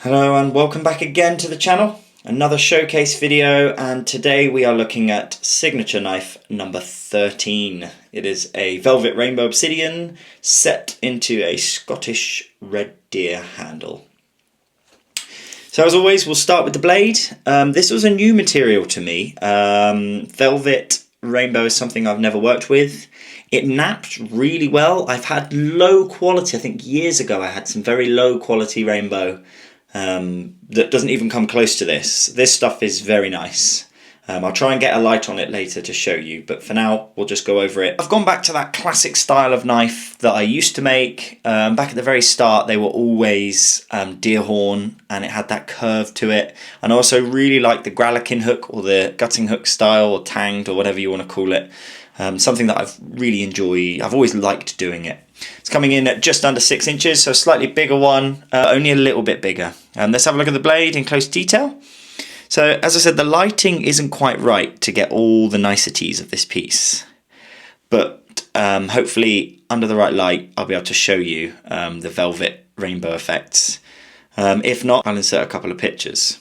Hello and welcome back again to the channel. Another showcase video, and today we are looking at signature knife number 13. It is a velvet rainbow obsidian set into a Scottish red deer handle. So as always, we'll start with the blade. This was a new material to me. Velvet rainbow is something I've never worked with. It napped really well. I've had low quality, I think years ago I had some very low quality rainbow that doesn't even come close to this. This stuff is very nice. I'll try and get a light on it later to show you, but for now we'll just go over it. I've gone back to that classic style of knife that I used to make. Back at the very start they were always deer horn, and it had that curve to it. And I also really like the gralakin hook, or the gutting hook style, or tanged, or whatever you want to call it. Something that I've really enjoyed. I've always liked doing it. It's coming in at just under 6 inches, so a slightly bigger one, only a little bit bigger. Let's have a look at the blade in close detail. So as I said, the lighting isn't quite right to get all the niceties of this piece, but hopefully under the right light I'll be able to show you the velvet rainbow effects. If not, I'll insert a couple of pictures.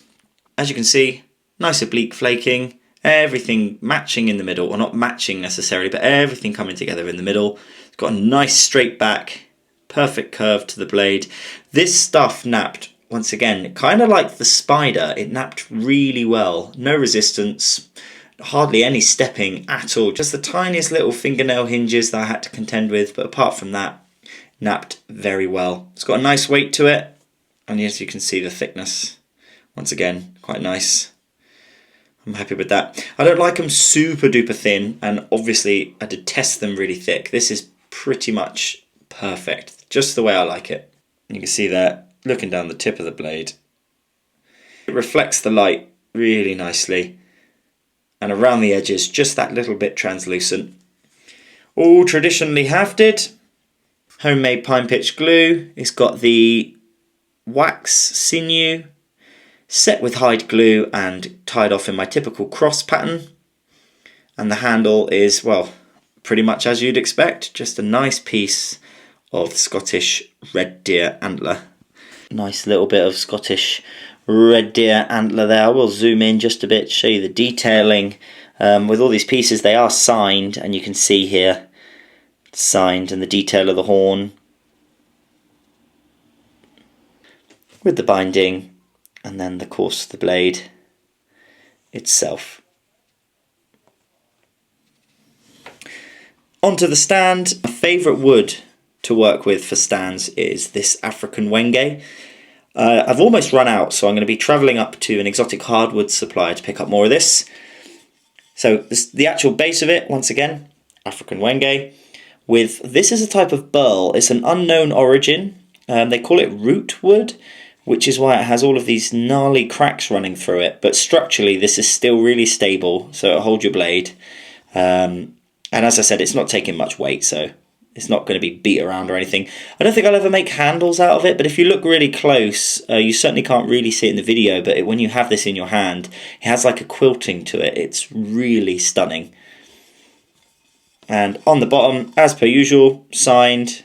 As you can see, nice oblique flaking, everything matching in the middle, or not matching necessarily, but everything coming together in the middle. It's got a nice straight back, perfect curve to the blade. This stuff napped, once again, kind of like the Spider. It napped really well. No resistance, hardly any stepping at all. Just the tiniest little fingernail hinges that I had to contend with, but apart from that, napped very well. It's got a nice weight to it, and as you can see, the thickness, once again, quite nice. I'm happy with that. I don't like them super duper thin, and obviously I detest them really thick. This is pretty much perfect, just the way I like it. You can see that looking down the tip of the blade. It reflects the light really nicely, and around the edges just that little bit translucent. All traditionally hafted, homemade pine pitch glue. It's got the wax sinew set with hide glue and tied off in my typical cross pattern, and the handle is, well, pretty much as you'd expect, just a nice piece of Scottish red deer antler. Nice little bit of Scottish red deer antler there. I will zoom in just a bit to show you the detailing. With all these pieces, they are signed, and you can see here signed, and the detail of the horn with the binding, and then the course of the blade itself. Onto the stand. My favourite wood to work with for stands is this African wenge. I've almost run out, so I'm going to be travelling up to an exotic hardwood supplier to pick up more of this. So the actual base of it, once again, African wenge. With this is a type of burl. It's an unknown origin. They call it root wood, which is why it has all of these gnarly cracks running through it. But structurally, this is still really stable, so it'll hold your blade. And as I said, it's not taking much weight, so it's not going to be beat around or anything. I don't think I'll ever make handles out of it, but if you look really close, you certainly can't really see it in the video, but when you have this in your hand, it has like a quilting to it. It's really stunning. And on the bottom, as per usual, signed,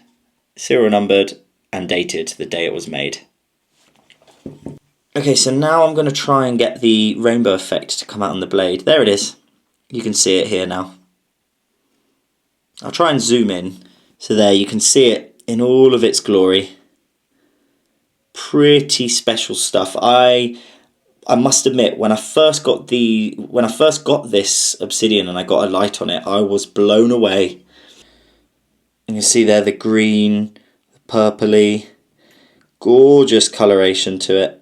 serial numbered, and dated the day it was made. Okay, so now I'm going to try and get the rainbow effect to come out on the blade. There it is. You can see it here now. I'll try and zoom in. So there, you can see it in all of its glory. Pretty special stuff. I must admit, when I first got this obsidian and I got a light on it, I was blown away. You can see there the green, the purpley, gorgeous coloration to it.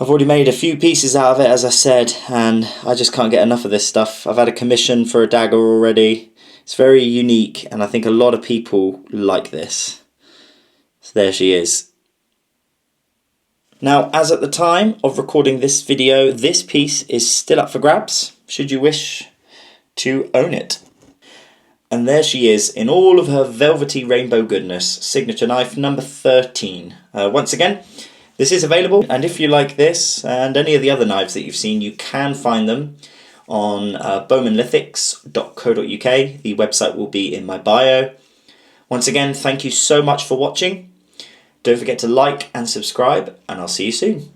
I've already made a few pieces out of it, as I said, and I just can't get enough of this stuff. I've had a commission for a dagger already. It's very unique, and I think a lot of people like this. So there she is. Now, as at the time of recording this video, this piece is still up for grabs, should you wish to own it. And there she is in all of her velvety rainbow goodness, signature knife number 13. Once again, this is available, and if you like this and any of the other knives that you've seen, you can find them on bowmanlithics.co.uk. The website will be in my bio. Once again, thank you so much for watching. Don't forget to like and subscribe, and I'll see you soon.